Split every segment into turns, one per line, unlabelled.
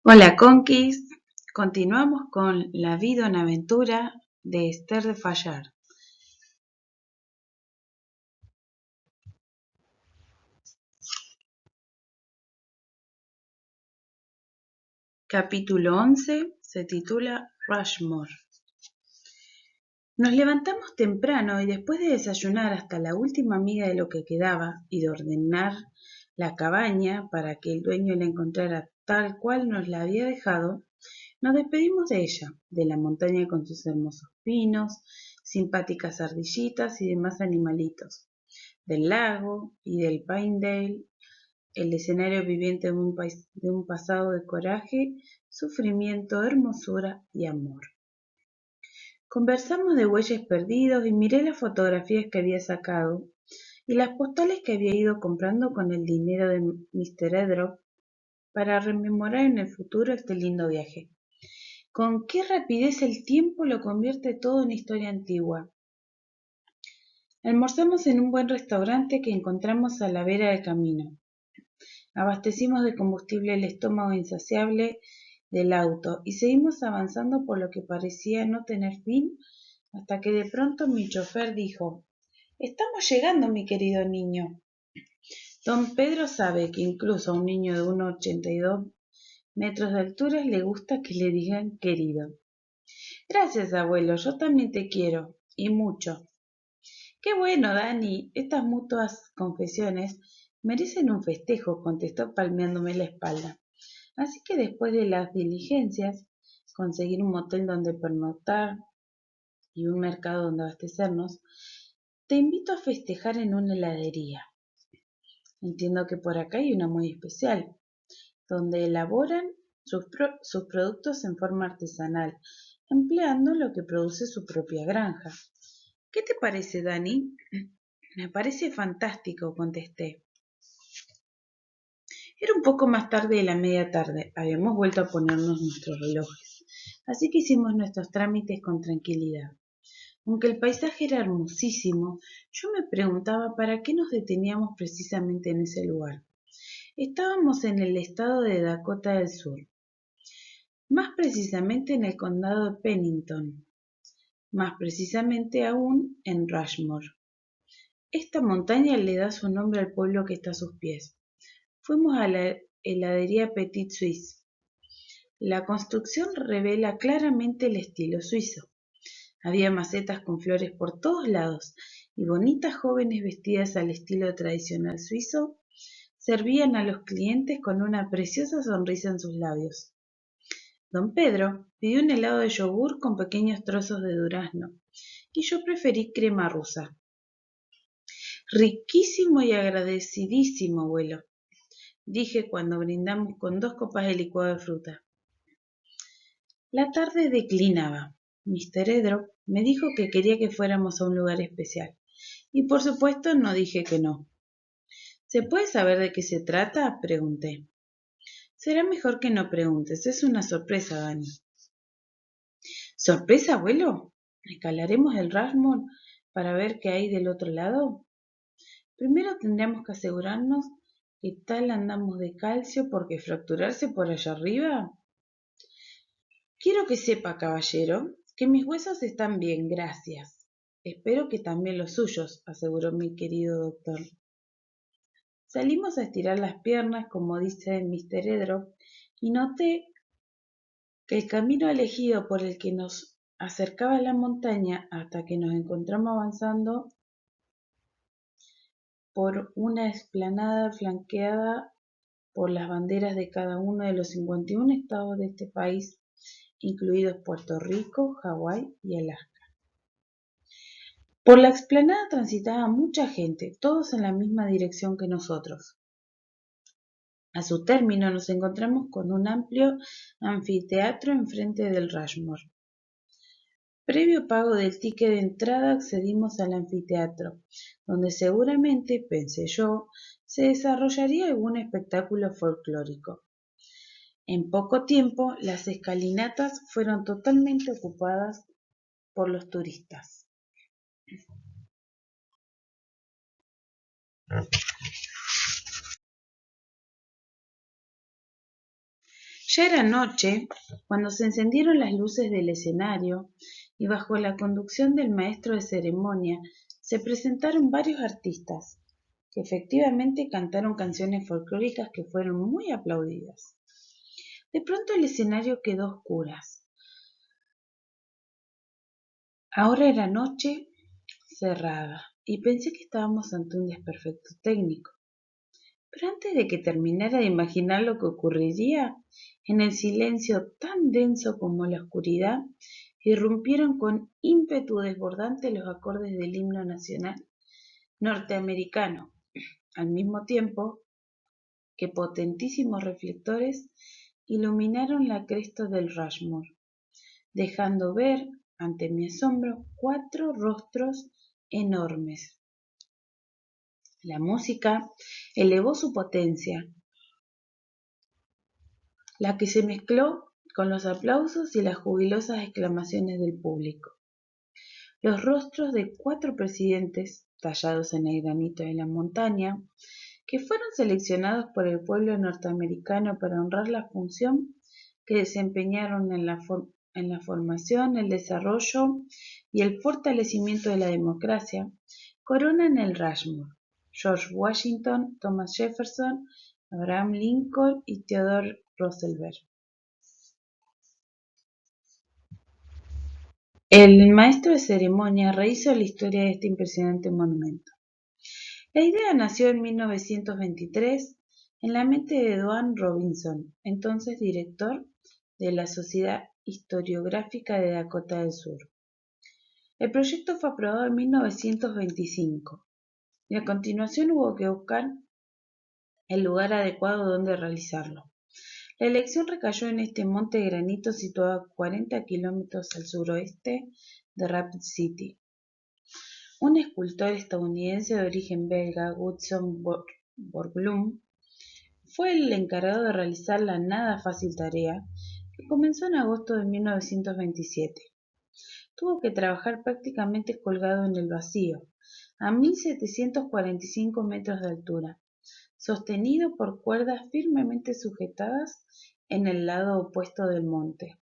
Hola Conquis, continuamos con La vida en aventura de Esther de Fallar. Capítulo 11 se titula Rushmore. Nos levantamos temprano y después de desayunar hasta la última miga de lo que quedaba y de ordenar la cabaña para que el dueño la encontrara tal cual nos la había dejado, nos despedimos de ella, de la montaña con sus hermosos pinos, simpáticas ardillitas y demás animalitos, del lago y del Pinedale, el escenario viviente de un pasado de coraje, sufrimiento, hermosura y amor. Conversamos de bueyes perdidos y miré las fotografías que había sacado y las postales que había ido comprando con el dinero de Mr. Edrop para rememorar en el futuro este lindo viaje. Con qué rapidez el tiempo lo convierte todo en historia antigua. Almorzamos en un buen restaurante que encontramos a la vera del camino. Abastecimos de combustible el estómago insaciable del auto y seguimos avanzando por lo que parecía no tener fin hasta que de pronto mi chofer dijo: «Estamos llegando, mi querido niño». Don Pedro sabe que incluso a un niño de 1,82 metros de altura le gusta que le digan querido. «Gracias, abuelo, yo también te quiero, y mucho». «Qué bueno, Dani, estas mutuas confesiones merecen un festejo», contestó palmeándome la espalda. «Así que después de las diligencias, conseguir un motel donde pernoctar y un mercado donde abastecernos, te invito a festejar en una heladería. Entiendo que por acá hay una muy especial, donde elaboran sus productos en forma artesanal, empleando lo que produce su propia granja. ¿Qué te parece, Dani?» «Me parece fantástico», contesté. Era un poco más tarde de la media tarde, habíamos vuelto a ponernos nuestros relojes, así que hicimos nuestros trámites con tranquilidad. Aunque el paisaje era hermosísimo, yo me preguntaba para qué nos deteníamos precisamente en ese lugar. Estábamos en el estado de Dakota del Sur, más precisamente en el condado de Pennington, más precisamente aún en Rushmore. Esta montaña le da su nombre al pueblo que está a sus pies. Fuimos a la heladería Petit Suisse. La construcción revela claramente el estilo suizo. Había macetas con flores por todos lados y bonitas jóvenes vestidas al estilo tradicional suizo servían a los clientes con una preciosa sonrisa en sus labios. Don Pedro pidió un helado de yogur con pequeños trozos de durazno y yo preferí crema rusa. «Riquísimo y agradecidísimo, abuelo», dije cuando brindamos con 2 copas de licuado de fruta. La tarde declinaba. Mr. Edrop me dijo que quería que fuéramos a un lugar especial, y por supuesto no dije que no. «¿Se puede saber de qué se trata?», pregunté. «Será mejor que no preguntes, es una sorpresa, Dani». «¿Sorpresa, abuelo? ¿Escalaremos el Rushmore para ver qué hay del otro lado? Primero tendríamos que asegurarnos que tal andamos de calcio, porque fracturarse por allá arriba». «Quiero que sepa, caballero, que mis huesos están bien, gracias». «Espero que también los suyos», aseguró mi querido doctor. Salimos a estirar las piernas, como dice Mr. Edrop, y noté que el camino elegido por el que nos acercaba a la montaña hasta que nos encontramos avanzando por una explanada flanqueada por las banderas de cada uno de los 51 estados de este país, incluidos Puerto Rico, Hawái y Alaska. Por la explanada transitaba mucha gente, todos en la misma dirección que nosotros. A su término nos encontramos con un amplio anfiteatro enfrente del Rushmore. Previo pago del ticket de entrada accedimos al anfiteatro, donde seguramente, pensé yo, se desarrollaría algún espectáculo folclórico. En poco tiempo las escalinatas fueron totalmente ocupadas por los turistas. Ya era noche cuando se encendieron las luces del escenario y bajo la conducción del maestro de ceremonia se presentaron varios artistas que efectivamente cantaron canciones folclóricas que fueron muy aplaudidas. De pronto el escenario quedó a oscuras. Ahora era noche cerrada y pensé que estábamos ante un desperfecto técnico. Pero antes de que terminara de imaginar lo que ocurriría, en el silencio tan denso como la oscuridad, irrumpieron con ímpetu desbordante los acordes del himno nacional norteamericano, al mismo tiempo que potentísimos reflectores iluminaron la cresta del Rushmore, dejando ver, ante mi asombro, 4 rostros enormes. La música elevó su potencia, la que se mezcló con los aplausos y las jubilosas exclamaciones del público. Los rostros de 4 presidentes, tallados en el granito de la montaña, que fueron seleccionados por el pueblo norteamericano para honrar la función que desempeñaron en la formación, el desarrollo y el fortalecimiento de la democracia, coronan el Rushmore: George Washington, Thomas Jefferson, Abraham Lincoln y Theodore Roosevelt. El maestro de ceremonia rehizo la historia de este impresionante monumento. La idea nació en 1923 en la mente de Edward Robinson, entonces director de la Sociedad Historiográfica de Dakota del Sur. El proyecto fue aprobado en 1925 y a continuación hubo que buscar el lugar adecuado donde realizarlo. La elección recayó en este monte de granito situado a 40 kilómetros al suroeste de Rapid City. Un escultor estadounidense de origen belga, Gutzon Borglum, fue el encargado de realizar la nada fácil tarea, que comenzó en agosto de 1927. Tuvo que trabajar prácticamente colgado en el vacío, a 1745 metros de altura, sostenido por cuerdas firmemente sujetadas en el lado opuesto del monte.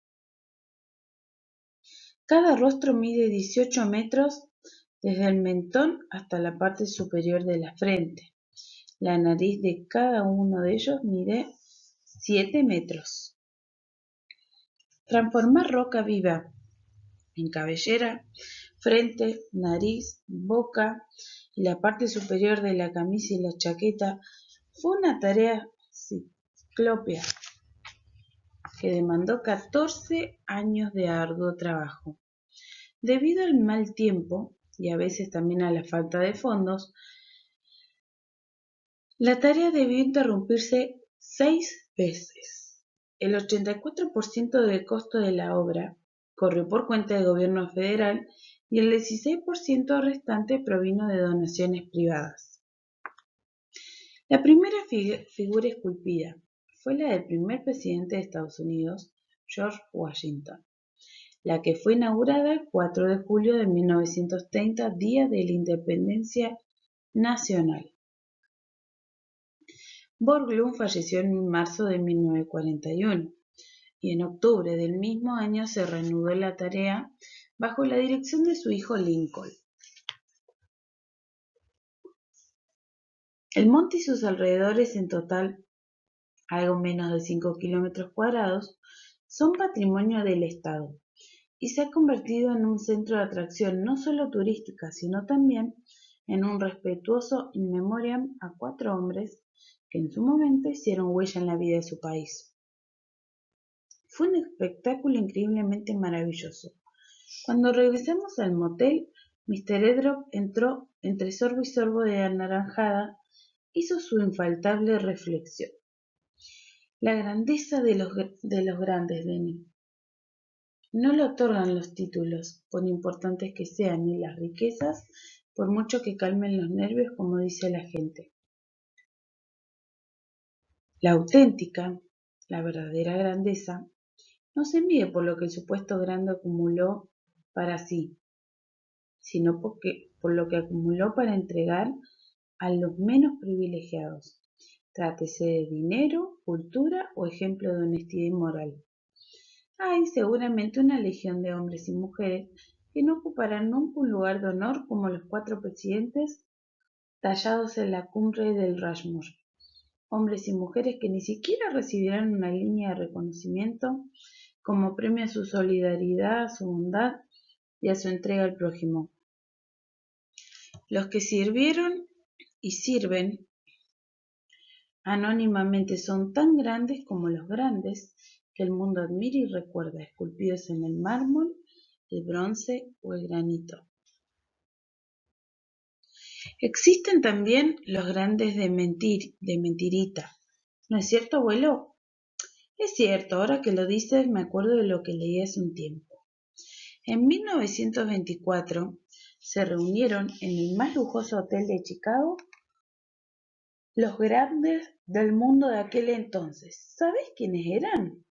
Cada rostro mide 18 metros desde el mentón hasta la parte superior de la frente. La nariz de cada uno de ellos mide 7 metros. Transformar roca viva en cabellera, frente, nariz, boca y la parte superior de la camisa y la chaqueta fue una tarea ciclópea que demandó 14 años de arduo trabajo. Debido al mal tiempo y a veces también a la falta de fondos, la tarea debió interrumpirse 6 veces. El 84% del costo de la obra corrió por cuenta del gobierno federal y el 16% restante provino de donaciones privadas. La primera figura esculpida fue la del primer presidente de Estados Unidos, George Washington, la que fue inaugurada el 4 de julio de 1930, día de la Independencia Nacional. Borglum falleció en marzo de 1941 y en octubre del mismo año se reanudó la tarea bajo la dirección de su hijo Lincoln. El monte y sus alrededores, en total algo menos de 5 kilómetros cuadrados, son patrimonio del Estado y se ha convertido en un centro de atracción no solo turística, sino también en un respetuoso in memoriam a 4 hombres que en su momento hicieron huella en la vida de su país. Fue un espectáculo increíblemente maravilloso. Cuando regresamos al motel, Mr. Edrop entró entre sorbo y sorbo de anaranjada, hizo su infaltable reflexión. La grandeza de los grandes, Denny. No le otorgan los títulos, por importantes que sean, ni las riquezas, por mucho que calmen los nervios, como dice la gente. La auténtica, la verdadera grandeza, no se mide por lo que el supuesto grande acumuló para sí, sino por lo que acumuló para entregar a los menos privilegiados, trátese de dinero cultura o ejemplo de honestidad y moral. Hay seguramente una legión de hombres y mujeres que no ocuparán nunca un lugar de honor como los 4 presidentes tallados en la cumbre del Rushmore, hombres y mujeres que ni siquiera recibirán una línea de reconocimiento como premio a su solidaridad, a su bondad y a su entrega al prójimo. Los que sirvieron y sirven anónimamente son tan grandes como los grandes que el mundo admira y recuerda, esculpidos en el mármol, el bronce o el granito. Existen también los grandes de mentirita. ¿No es cierto, abuelo? Es cierto, ahora que lo dices me acuerdo de lo que leí hace un tiempo. En 1924 se reunieron en el más lujoso hotel de Chicago los grandes del mundo de aquel entonces. ¿Sabes quiénes eran?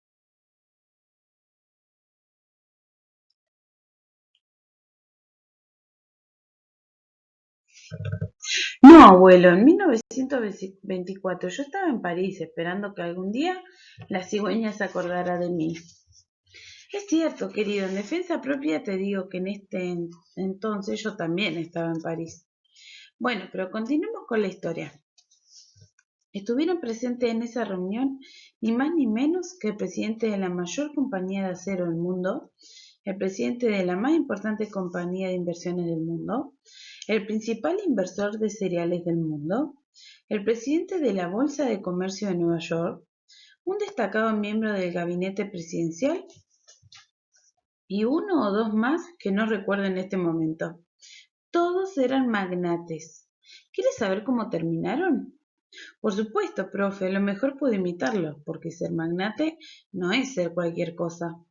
No, abuelo, en 1924 yo estaba en París esperando que algún día la cigüeña se acordara de mí. Es cierto, querido, en defensa propia te digo que en este entonces yo también estaba en París. Bueno, pero continuemos con la historia. Estuvieron presentes en esa reunión ni más ni menos que el presidente de la mayor compañía de acero del mundo, el presidente de la más importante compañía de inversiones del mundo, el principal inversor de cereales del mundo, el presidente de la Bolsa de Comercio de Nueva York, un destacado miembro del gabinete presidencial y uno o dos más que no recuerdo en este momento. Todos eran magnates. ¿Quieres saber cómo terminaron? Por supuesto, profe, a lo mejor puedo imitarlo, porque ser magnate no es ser cualquier cosa.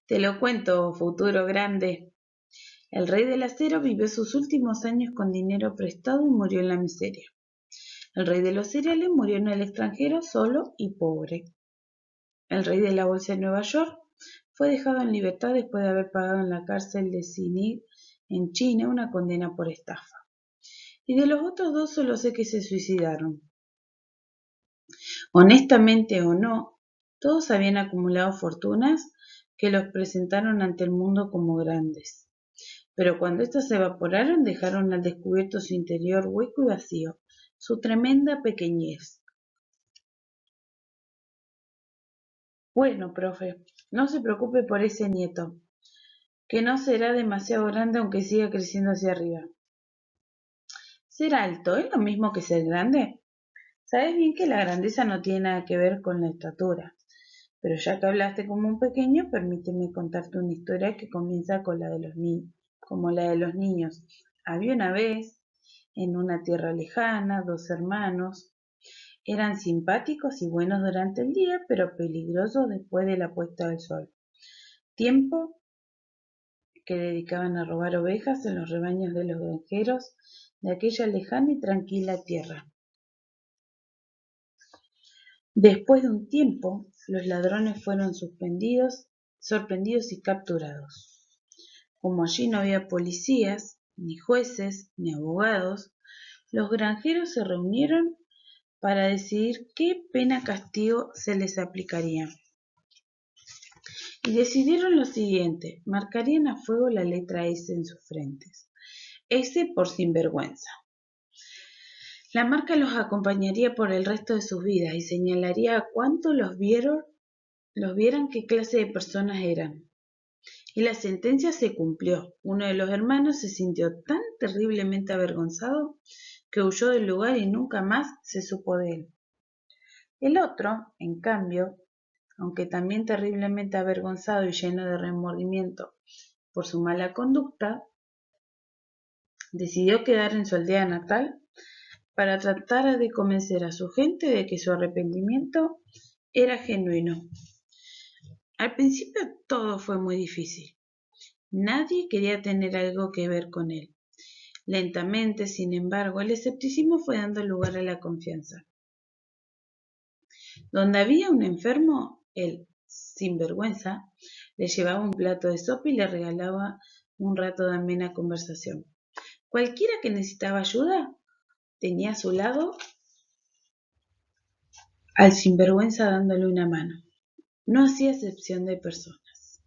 Te lo cuento, futuro grande. El rey del acero vivió sus últimos años con dinero prestado y murió en la miseria. El rey de los cereales murió en el extranjero solo y pobre. El rey de la bolsa de Nueva York fue dejado en libertad después de haber pagado en la cárcel de Xining en China una condena por estafa. Y de los otros dos solo sé que se suicidaron. Honestamente o no, todos habían acumulado fortunas que los presentaron ante el mundo como grandes. Pero cuando éstas se evaporaron dejaron al descubierto su interior hueco y vacío, su tremenda pequeñez. Bueno, profe, no se preocupe por ese nieto, que no será demasiado grande aunque siga creciendo hacia arriba. ¿Ser alto es lo mismo que ser grande? Sabes bien que la grandeza no tiene nada que ver con la estatura. Pero ya que hablaste como un pequeño, permíteme contarte una historia que comienza con como la de los niños. Había una vez, en una tierra lejana, dos hermanos. Eran simpáticos y buenos durante el día, pero peligrosos después de la puesta del sol. Tiempo que dedicaban a robar ovejas en los rebaños de los granjeros de aquella lejana y tranquila tierra. Después de un tiempo, los ladrones fueron sorprendidos y capturados. Como allí no había policías, ni jueces, ni abogados, los granjeros se reunieron para decidir qué pena castigo se les aplicaría. Y decidieron lo siguiente: marcarían a fuego la letra S en sus frentes. S por sinvergüenza. La marca los acompañaría por el resto de sus vidas y señalaría a cuántos los vieran qué clase de personas eran. Y la sentencia se cumplió. Uno de los hermanos se sintió tan terriblemente avergonzado que huyó del lugar y nunca más se supo de él. El otro, en cambio, aunque también terriblemente avergonzado y lleno de remordimiento por su mala conducta, decidió quedar en su aldea natal para tratar de convencer a su gente de que su arrepentimiento era genuino. Al principio todo fue muy difícil. Nadie quería tener algo que ver con él. Lentamente, sin embargo, el escepticismo fue dando lugar a la confianza. Donde había un enfermo, él, sin vergüenza, le llevaba un plato de sopa y le regalaba un rato de amena conversación. Cualquiera que necesitaba ayuda tenía a su lado al sinvergüenza dándole una mano. No hacía excepción de personas,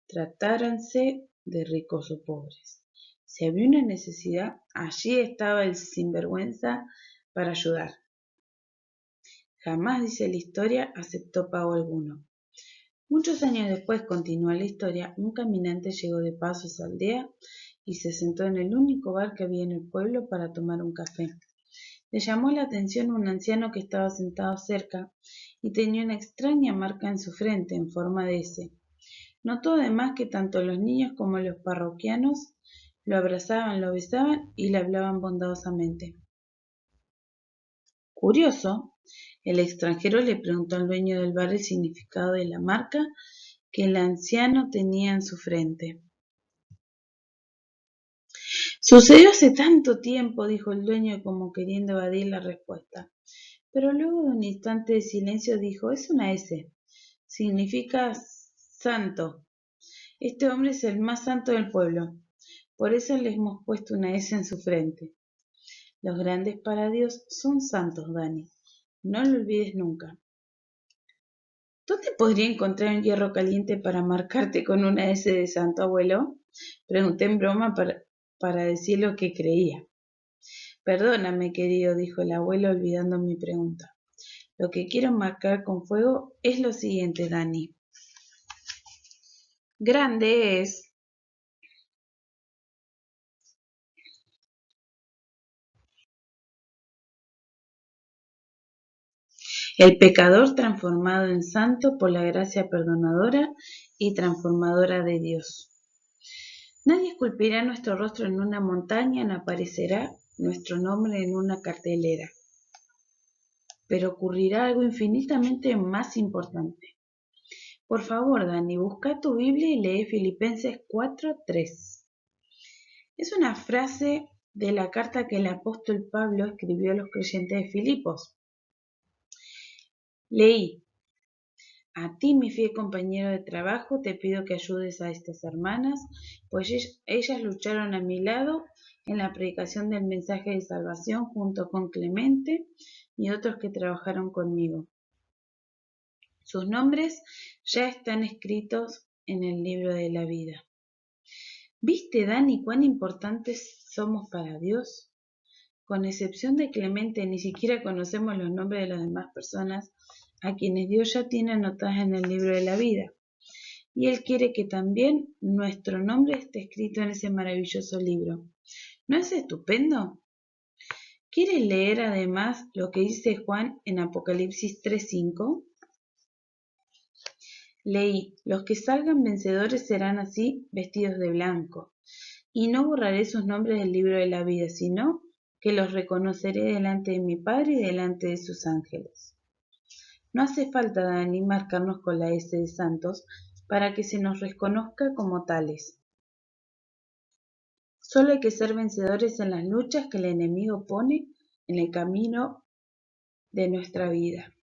tratáranse de ricos o pobres. Si había una necesidad, allí estaba el sinvergüenza para ayudar. Jamás, dice la historia, aceptó pago alguno. Muchos años después, continúa la historia, un caminante llegó de paso a esa aldea y se sentó en el único bar que había en el pueblo para tomar un café. Le llamó la atención un anciano que estaba sentado cerca y tenía una extraña marca en su frente en forma de S. Notó además que tanto los niños como los parroquianos lo abrazaban, lo besaban y le hablaban bondadosamente. Curioso, el extranjero le preguntó al dueño del bar el significado de la marca que el anciano tenía en su frente. Sucedió hace tanto tiempo, dijo el dueño como queriendo evadir la respuesta. Pero luego de un instante de silencio dijo, es una S. Significa santo. Este hombre es el más santo del pueblo. Por eso le hemos puesto una S en su frente. Los grandes para Dios son santos, Dani. No lo olvides nunca. ¿Dónde podría encontrar un hierro caliente para marcarte con una S de santo, abuelo? Pregunté en broma para decir lo que creía. Perdóname, querido, dijo el abuelo olvidando mi pregunta. Lo que quiero marcar con fuego es lo siguiente, Dani. Grande es el pecador transformado en santo por la gracia perdonadora y transformadora de Dios. Nadie esculpirá nuestro rostro en una montaña ni aparecerá nuestro nombre en una cartelera. Pero ocurrirá algo infinitamente más importante. Por favor, Dani, busca tu Biblia y lee Filipenses 4:3. Es una frase de la carta que el apóstol Pablo escribió a los creyentes de Filipos. Leí: a ti, mi fiel compañero de trabajo, te pido que ayudes a estas hermanas, pues ellas lucharon a mi lado en la predicación del mensaje de salvación junto con Clemente y otros que trabajaron conmigo. Sus nombres ya están escritos en el libro de la vida. ¿Viste, Dani, cuán importantes somos para Dios? Con excepción de Clemente, ni siquiera conocemos los nombres de las demás personas a quienes Dios ya tiene anotadas en el libro de la vida. Y Él quiere que también nuestro nombre esté escrito en ese maravilloso libro. ¿No es estupendo? ¿Quieres leer además lo que dice Juan en Apocalipsis 3:5? Leí: los que salgan vencedores serán así vestidos de blanco, y no borraré sus nombres del libro de la vida, sino que los reconoceré delante de mi Padre y delante de sus ángeles. No hace falta, Dani, marcarnos con la S de santos para que se nos reconozca como tales. Solo hay que ser vencedores en las luchas que el enemigo pone en el camino de nuestra vida.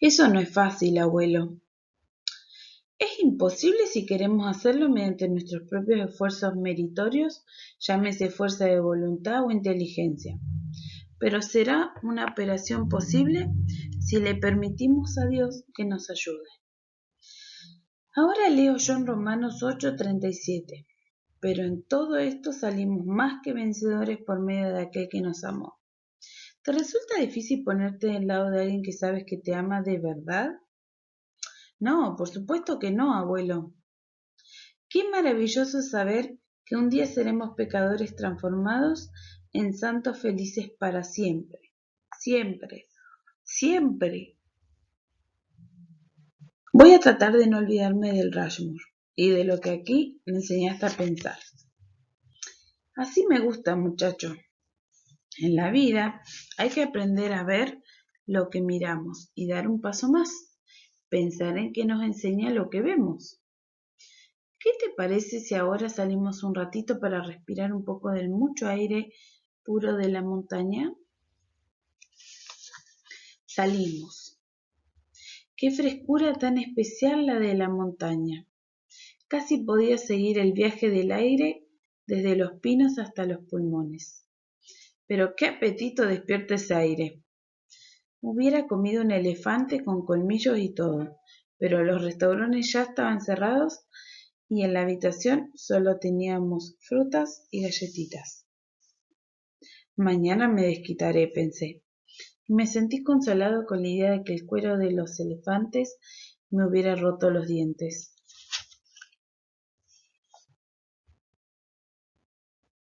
Eso no es fácil, abuelo. Es imposible si queremos hacerlo mediante nuestros propios esfuerzos meritorios, llámese fuerza de voluntad o inteligencia. Pero será una operación posible si le permitimos a Dios que nos ayude. Ahora leo yo en Romanos 8:37. Pero en todo esto salimos más que vencedores por medio de aquel que nos amó. ¿Te resulta difícil ponerte del lado de alguien que sabes que te ama de verdad? No, por supuesto que no, abuelo. Qué maravilloso saber que un día seremos pecadores transformados en santos felices para siempre. Siempre, siempre. Voy a tratar de no olvidarme del Rushmore y de lo que aquí me enseñaste a pensar. Así me gusta, muchacho. En la vida hay que aprender a ver lo que miramos y dar un paso más. Pensar en qué nos enseña lo que vemos. ¿Qué te parece si ahora salimos un ratito para respirar un poco del mucho aire puro de la montaña? Salimos. Qué frescura tan especial la de la montaña. Casi podía seguir el viaje del aire desde los pinos hasta los pulmones. Pero qué apetito despierta ese aire. Hubiera comido un elefante con colmillos y todo, pero los restaurantes ya estaban cerrados y en la habitación solo teníamos frutas y galletitas. Mañana me desquitaré, pensé, y me sentí consolado con la idea de que el cuero de los elefantes me hubiera roto los dientes.